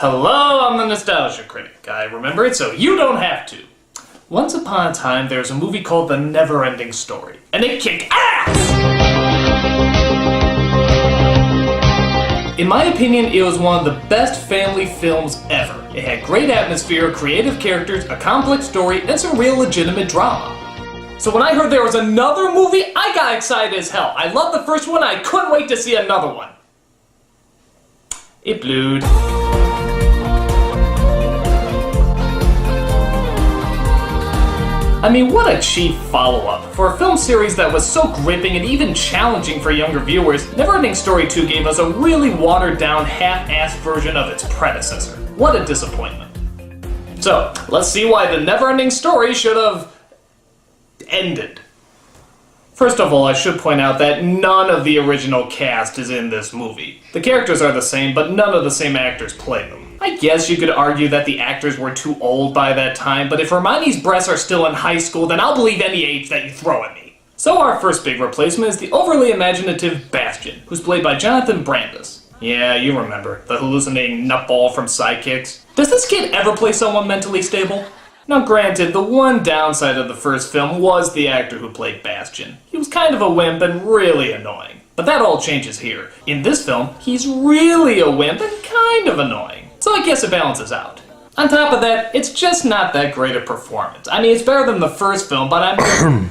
Hello, I'm the Nostalgia Critic. I remember it so you don't have to. Once upon a time, there was a movie called The Neverending Story, and it kicked ass! In my opinion, it was one of the best family films ever. It had great atmosphere, creative characters, a complex story, and some real legitimate drama. So when I heard there was another movie, I got excited as hell. I loved the first one, I couldn't wait to see another one. It blewed. I mean, what a cheap follow-up. For a film series that was so gripping and even challenging for younger viewers, Neverending Story 2 gave us a really watered-down, half-assed version of its predecessor. What a disappointment. So, let's see why the Neverending Story should have ended. First of all, I should point out that none of the original cast is in this movie. The characters are the same, but none of the same actors play them. I guess you could argue that the actors were too old by that time, but if Hermione's breasts are still in high school, then I'll believe any age that you throw at me. So our first big replacement is the overly imaginative Bastian, who's played by Jonathan Brandis. Yeah, you remember, the hallucinating nutball from Sidekicks. Does this kid ever play someone mentally stable? Now granted, the one downside of the first film was the actor who played Bastian. He was kind of a wimp and really annoying. But that all changes here. In this film, he's really a wimp and kind of annoying. So I guess it balances out. On top of that, it's just not that great a performance. I mean, it's better than the first film, but I'm...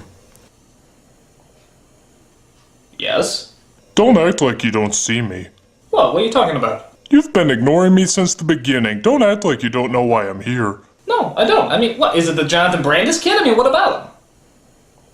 Yes? Don't act like you don't see me. What are you talking about? You've been ignoring me since the beginning. Don't act like you don't know why I'm here. No, I don't. I mean, what, is it the Jonathan Brandis kid? I mean, what about him?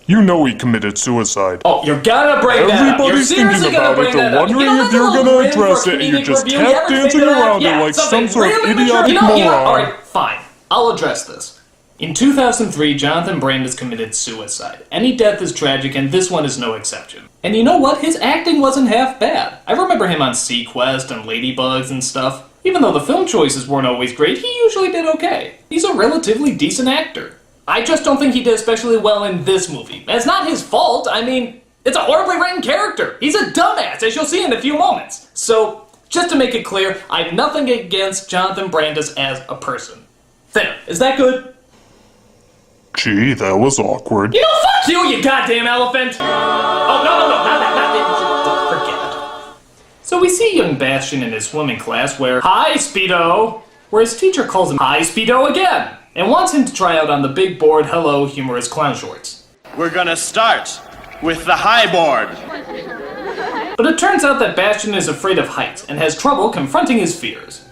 You know he committed suicide. Oh, you're gonna bring that up. Everybody's thinking about it. They're wondering if you're gonna address it, and you're just tap dancing around it like some sort of idiotic moron. Alright, fine. I'll address this. In 2003, Jonathan Brandis committed suicide. Any death is tragic, and this one is no exception. And you know what? His acting wasn't half bad. I remember him on Sequest and Ladybugs and stuff. Even though the film choices weren't always great, he usually did okay. He's a relatively decent actor. I just don't think he did especially well in this movie. And it's not his fault. I mean, it's a horribly written character. He's a dumbass, as you'll see in a few moments. So, just to make it clear, I have nothing against Jonathan Brandis as a person. There, is that good? Gee, that was awkward. You know, fuck you goddamn elephant! Oh, no, not that, forget it. So we see young Bastian in his swimming class where, hi, Speedo! Where his teacher calls him, hi, Speedo again! And wants him to try out on the big board, hello, humorous clown shorts. We're gonna start with the high board. But it turns out that Bastian is afraid of heights and has trouble confronting his fears.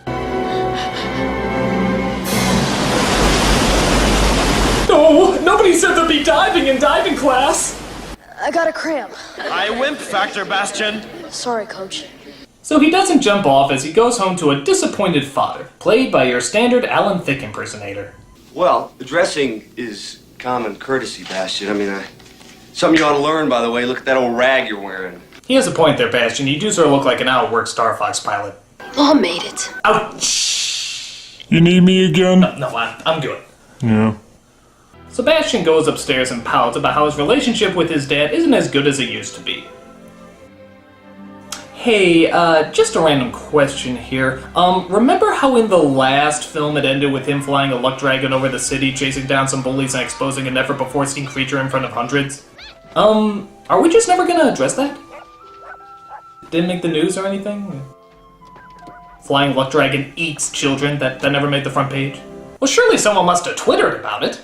No, nobody said there'd be diving in diving class. I got a cramp. High wimp factor, Bastian. Sorry, Coach. So he doesn't jump off as he goes home to a disappointed father, played by your standard Alan Thicke impersonator. Well, addressing is common courtesy, Bastian. I mean, something you ought to learn, by the way. Look at that old rag you're wearing. He has a point there, Bastian. You do sort of look like an out-of-work Star Fox pilot. Mom made it. Ouch! You need me again? No, I'm good. Yeah. Sebastian goes upstairs and pouts about how his relationship with his dad isn't as good as it used to be. Hey, just a random question here. Remember how in the last film it ended with him flying a luck dragon over the city, chasing down some bullies and exposing a never-before-seen creature in front of hundreds? Are we just never gonna address that? Didn't make the news or anything? Flying luck dragon eats children, that never made the front page? Well, surely someone must have Twittered about it.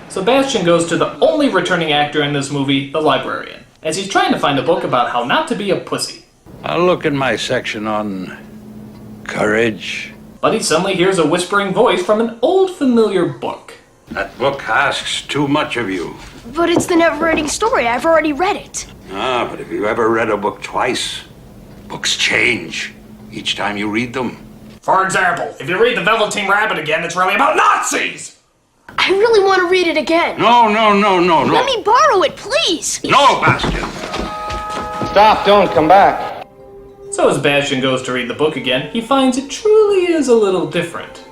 Sebastian goes to the only returning actor in this movie, the librarian, as he's trying to find a book about how not to be a pussy. I'll look in my section on courage. But he suddenly hears a whispering voice from an old familiar book. That book asks too much of you. But it's the Neverending Story. I've already read it. Ah, but have you ever read a book twice? Books change each time you read them. For example, if you read The Velveteen Rabbit again, it's really about Nazis! I really want to read it again. No. Let me borrow it, please. No, Bastian. Stop, don't come back. So as Bastian goes to read the book again, he finds it truly is a little different.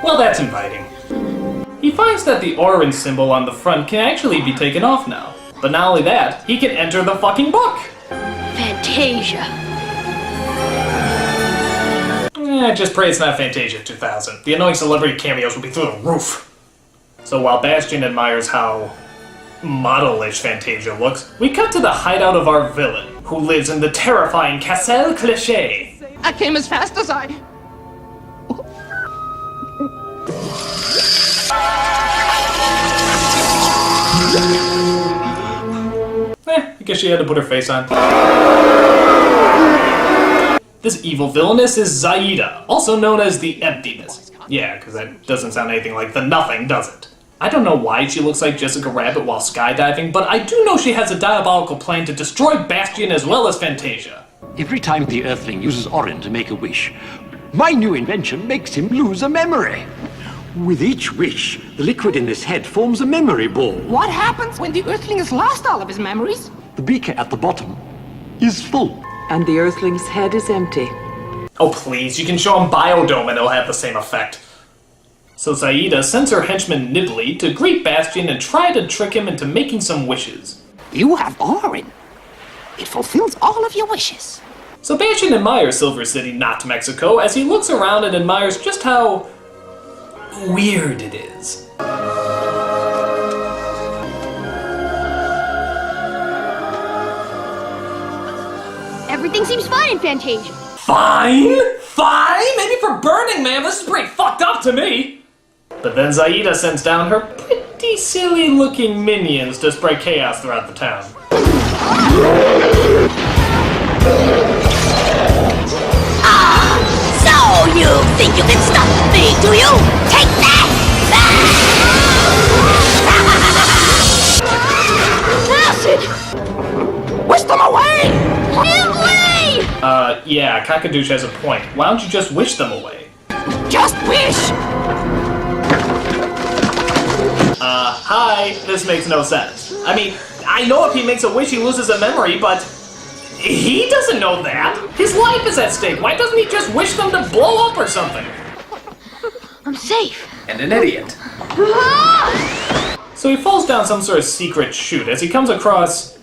Well, that's inviting. He finds that the orange symbol on the front can actually be taken off now. But not only that, he can enter the fucking book! Fantasia. Just pray it's not Fantasia 2000. The annoying celebrity cameos will be through the roof. So while Bastian admires how model-ish Fantasia looks, we cut to the hideout of our villain, who lives in the terrifying Castle Cliché. I came as fast as I... I guess she had to put her face on. This evil villainess is Zaida, also known as the Emptiness. Yeah, because that doesn't sound anything like the Nothing, does it? I don't know why she looks like Jessica Rabbit while skydiving, but I do know she has a diabolical plan to destroy Bastian as well as Fantasia. Every time the Earthling uses Orin to make a wish, my new invention makes him lose a memory. With each wish, the liquid in his head forms a memory ball. What happens when the Earthling has lost all of his memories? The beaker at the bottom is full. And the Earthling's head is empty. Oh please, you can show him Biodome and it'll have the same effect. So Zaida sends her henchman Nibley to greet Bastian and try to trick him into making some wishes. You have Orin. It fulfills all of your wishes. So Bastian admires Silver City, not Mexico, as he looks around and admires just how weird it is. Everything seems fine in Fantasia. Fine? Fine? Maybe for Burning Man, this is pretty fucked up to me. But then Zaida sends down her pretty silly looking minions to spread chaos throughout the town. So you think you can stop me, do you? Take that! Acid! Wish them away! Yeah, Cockadoosh has a point. Why don't you just wish them away? Just wish! Hi, this makes no sense. I mean, I know if he makes a wish he loses a memory, but he doesn't know that. His life is at stake. Why doesn't he just wish them to blow up or something? I'm safe. And an idiot. So he falls down some sort of secret chute as he comes across...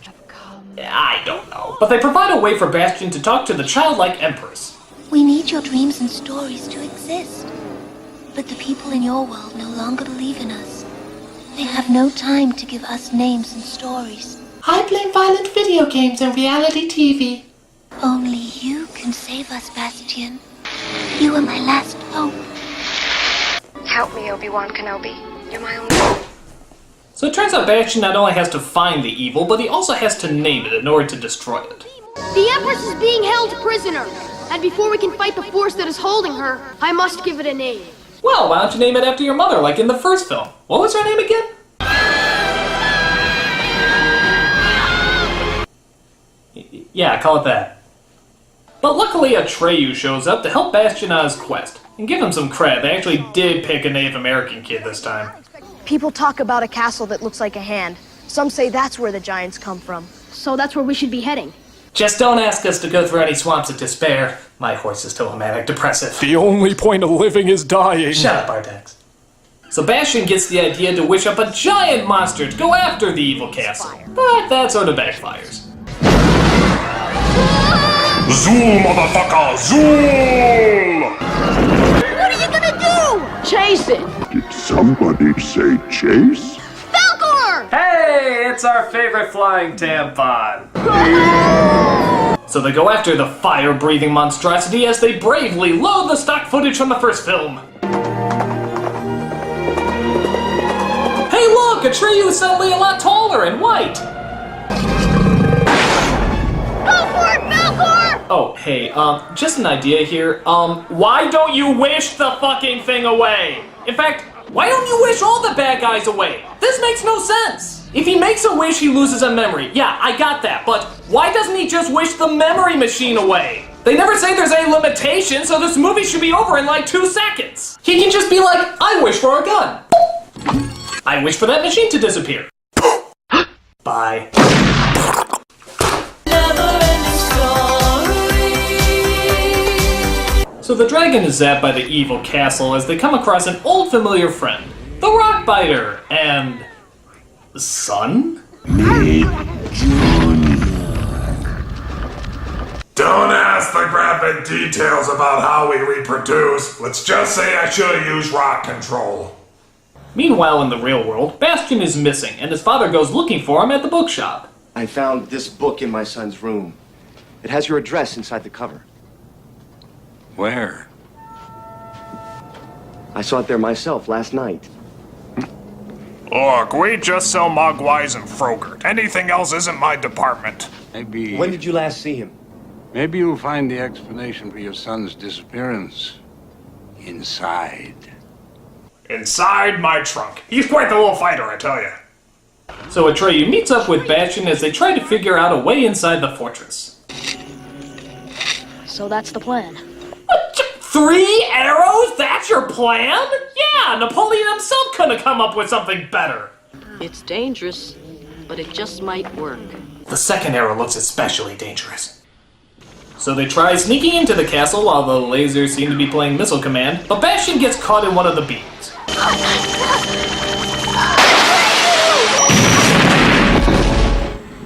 I don't know. But they provide a way for Bastian to talk to the childlike Empress. We need your dreams and stories to exist. But the people in your world no longer believe in us. They have no time to give us names and stories. I play violent video games and reality TV. Only you can save us, Bastian. You are my last hope. Help me, Obi-Wan Kenobi. You're my only hope. So it turns out Bastian not only has to find the evil, but he also has to name it in order to destroy it. The Empress is being held prisoner. And before we can fight the force that is holding her, I must give it a name. Well, why don't you name it after your mother, like in the first film? What was her name again? Yeah, call it that. But luckily Atreyu shows up to help Bastian on his quest. And give him some credit, they actually did pick a Native American kid this time. People talk about a castle that looks like a hand. Some say that's where the giants come from. So that's where we should be heading. Just don't ask us to go through any swamps of despair. My horse is still a manic depressive. The only point of living is dying. Shut up, Artax. So Bastian gets the idea to wish up a giant monster to go after the evil castle. But that sort of backfires. Zool, motherfucker! Zool! What are you gonna do? Chase it. Did somebody say chase? Falcor! Hey, it's our favorite flying tampon. So they go after the fire-breathing monstrosity as they bravely load the stock footage from the first film. Hey look, Atreyu is suddenly a lot taller and white. Go for it, Falcor! Oh, hey, just an idea here. Why don't you wish the fucking thing away? In fact, why don't you wish all the bad guys away? This makes no sense. If he makes a wish, he loses a memory. Yeah, I got that, but why doesn't he just wish the memory machine away? They never say there's any limitation, so this movie should be over in like 2 seconds. He can just be like, I wish for a gun. I wish for that machine to disappear. Bye. So the dragon is zapped by the evil castle as they come across an old familiar friend, the Rockbiter, and... son? Me, Junior. Don't ask the graphic details about how we reproduce. Let's just say I should have used rock control. Meanwhile, in the real world, Bastian is missing, and his father goes looking for him at the bookshop. I found this book in my son's room. It has your address inside the cover. Where? I saw it there myself last night. Look, we just sell Mogwais and Frogurt. Anything else isn't my department. Maybe... When did you last see him? Maybe you'll find the explanation for your son's disappearance inside. Inside my trunk. He's quite the little fighter, I tell you. So Atreyu meets up with Bastian as they try to figure out a way inside the fortress. So that's the plan. 3 arrows? That's your plan? Yeah, Napoleon himself couldn't have come up with something better. It's dangerous, but it just might work. The second arrow looks especially dangerous. So they try sneaking into the castle while the lasers seem to be playing Missile Command, but Bastian gets caught in one of the beams.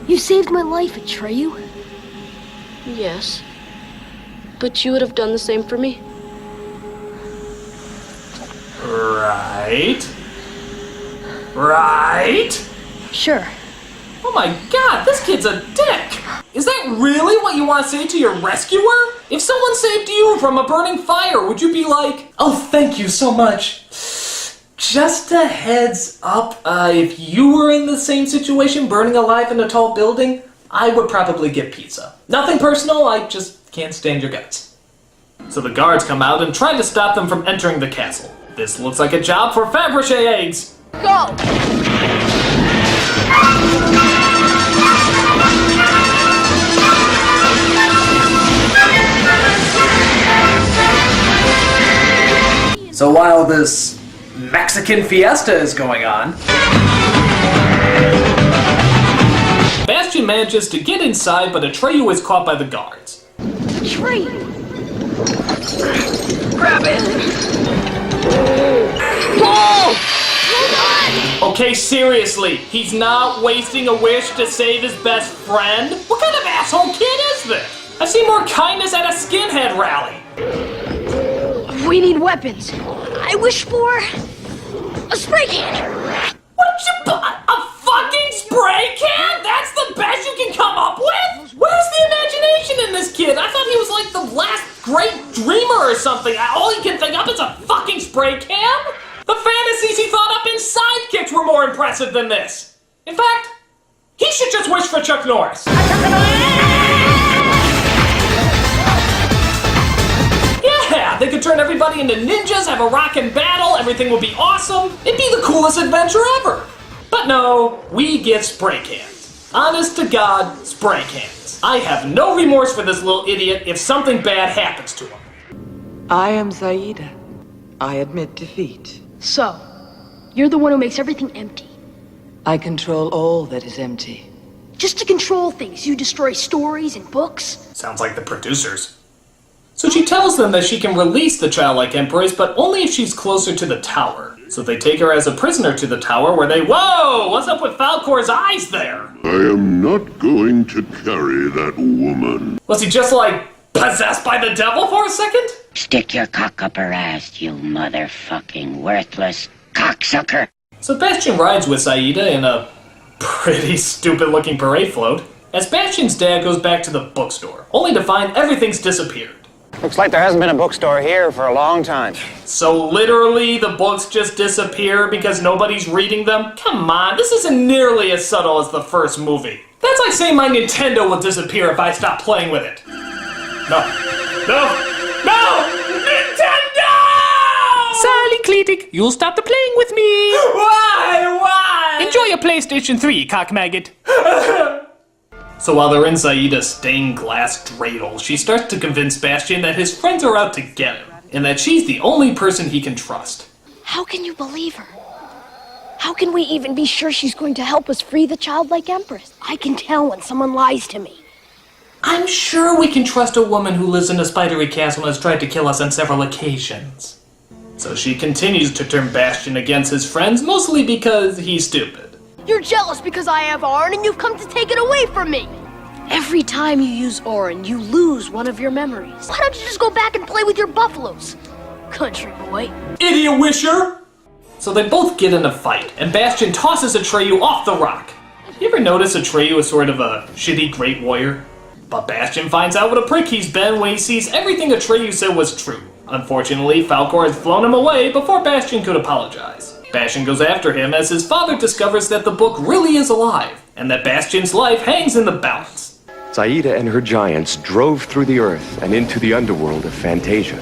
You saved my life, Atreyu. Yes. But you would have done the same for me. Right? Right? Sure. Oh my god, this kid's a dick! Is that really what you want to say to your rescuer? If someone saved you from a burning fire, would you be like, oh, thank you so much. Just a heads up, if you were in the same situation, burning alive in a tall building, I would probably get pizza. Nothing personal, I just can't stand your guts. So the guards come out and try to stop them from entering the castle. This looks like a job for Fabergé eggs. Go! So while this Mexican fiesta is going on, Bastian manages to get inside, but Atreyu is caught by the guards. Atreyu! Grab it! Whoa! Okay, seriously, he's not wasting a wish to save his best friend? What kind of asshole kid is this? I see more kindness at a skinhead rally. We need weapons. I wish for a spray can. What you a fucking spray can? That's the best you can come up with? Where's the imagination in this kid? I thought he was like the last great dreamer or something. All he can think up is a fucking spray can? The fantasies he thought up in Sidekicks were more impressive than this. In fact, he should just wish for Chuck Norris. Yeah, they could turn everybody into ninjas, have a rockin' battle, everything would be awesome. It'd be the coolest adventure ever. But no, we get spray cans. Honest to God, spray cans. I have no remorse for this little idiot if something bad happens to him. I am Zaida. I admit defeat. So, you're the one who makes everything empty. I control all that is empty. Just to control things, you destroy stories and books. Sounds like the producers. So she tells them that she can release the childlike empress, but only if she's closer to the tower. So they take her as a prisoner to the tower where they... Whoa! What's up with Falcor's eyes there? I am not going to carry that woman. Was he just like possessed by the devil for a second? Stick your cock up her ass, you motherfucking worthless cocksucker. So Bastian rides with Zaida in a pretty stupid looking parade float, as Bastian's dad goes back to the bookstore, only to find everything's disappeared. Looks like there hasn't been a bookstore here for a long time. So literally the books just disappear because nobody's reading them? Come on, this isn't nearly as subtle as the first movie. That's like saying my Nintendo will disappear if I stop playing with it. No. Nintendo! Sorry, Critic, you'll stop the playing with me. Why? Enjoy your PlayStation 3, cock maggot. So while they're in Zaida's stained glass dreidel, she starts to convince Bastian that his friends are out to get him, and that she's the only person he can trust. How can you believe her? How can we even be sure she's going to help us free the childlike empress? I can tell when someone lies to me. I'm sure we can trust a woman who lives in a spidery castle and has tried to kill us on several occasions. So she continues to turn Bastian against his friends, mostly because he's stupid. You're jealous because I have Orin and you've come to take it away from me. Every time you use Orin, you lose one of your memories. Why don't you just go back and play with your buffaloes? Country boy. Idiot wisher! So they both get in a fight, and Bastion tosses Atreyu off the rock. You ever notice Atreyu is sort of a shitty great warrior? But Bastion finds out what a prick he's been when he sees everything Atreyu said was true. Unfortunately, Falkor has flown him away before Bastion could apologize. Bastion goes after him as his father discovers that the book really is alive, and that Bastion's life hangs in the balance. Zaida and her giants drove through the earth and into the underworld of Fantasia.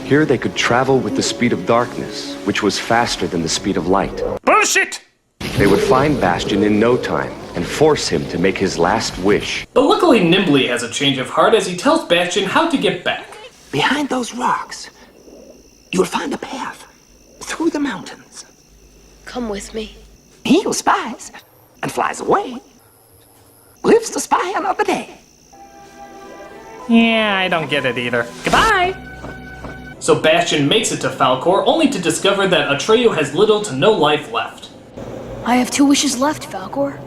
Here they could travel with the speed of darkness, which was faster than the speed of light. Bullshit! They would find Bastion in no time and force him to make his last wish. But luckily Nimbly has a change of heart as he tells Bastion how to get back. Behind those rocks, you'll find a path through the mountains. Come with me. He who spies and flies away lives to spy another day. Yeah, I don't get it either. Goodbye! So Bastion makes it to Falkor, only to discover that Atreyu has little to no life left. I have 2 wishes left, Falkor.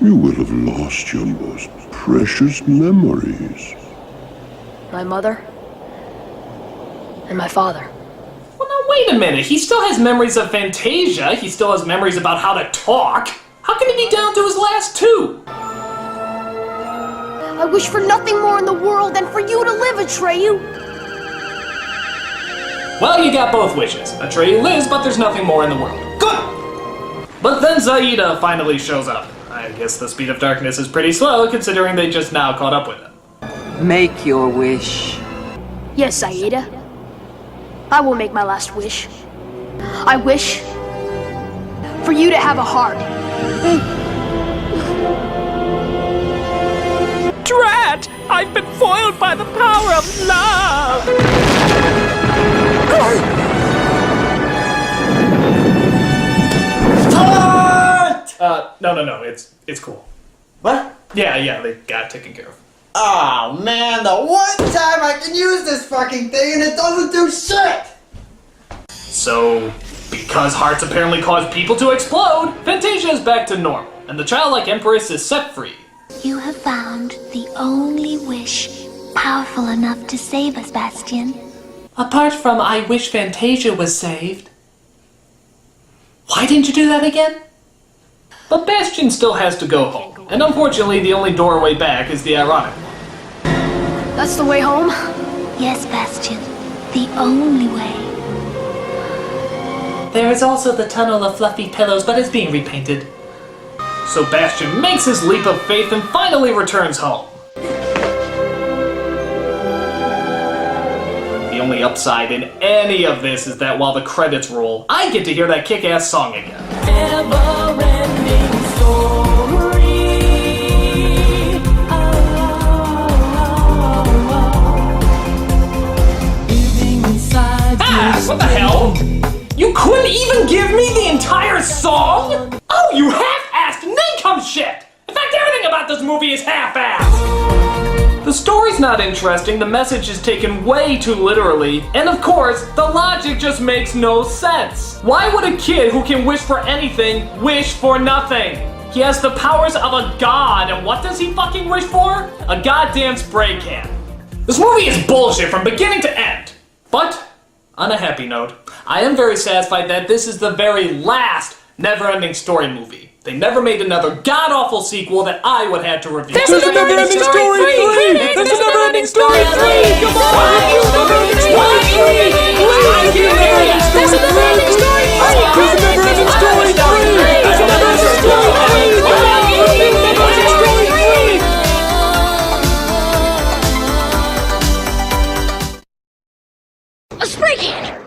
You will have lost your most precious memories. My mother and my father. Well, now wait a minute. He still has memories of Fantasia. He still has memories about how to talk. How can he be down to his last 2? I wish for nothing more in the world than for you to live, Atreyu. Well, you got both wishes. Atreyu lives, but there's nothing more in the world. Good! But then Zaida finally shows up. I guess the speed of darkness is pretty slow, considering they just now caught up with him. Make your wish. Yes, Zaida. I will make my last wish. I wish for you to have a heart. Drat! I've been foiled by the power of love! No, it's cool. What? Yeah, they got it taken care of. Oh man, the one time I can use this fucking thing and it doesn't do shit! So, because hearts apparently cause people to explode, Fantasia is back to normal, and the childlike Empress is set free. You have found the only wish powerful enough to save us, Bastion. Apart from I wish Fantasia was saved. Why didn't you do that again? But Bastion still has to go home, and unfortunately the only doorway back is the ironic one. That's the way home? Yes, Bastion. The only way. There is also the tunnel of fluffy pillows, but it's being repainted. So Bastion makes his leap of faith and finally returns home. The only upside in any of this is that while the credits roll, I get to hear that kick-ass song again. Neverending story. What the hell? You couldn't even give me the entire song? Oh, you half-assed nincompoop shit! In fact, everything about this movie is half-assed! The story's not interesting, the message is taken way too literally, and of course, the logic just makes no sense. Why would a kid who can wish for anything wish for nothing? He has the powers of a god, and what does he fucking wish for? A goddamn spray can. This movie is bullshit from beginning to end. But, on a happy note, I am very satisfied that this is the very last Neverending Story movie. They never made another god-awful sequel that I would have to review. There's a Neverending Story 3! There's a Neverending Story 3! Come on! There's a Neverending Story 3! There's a Neverending Story 3! There's a Neverending Story 3! There's a Neverending Story 3! A spray can!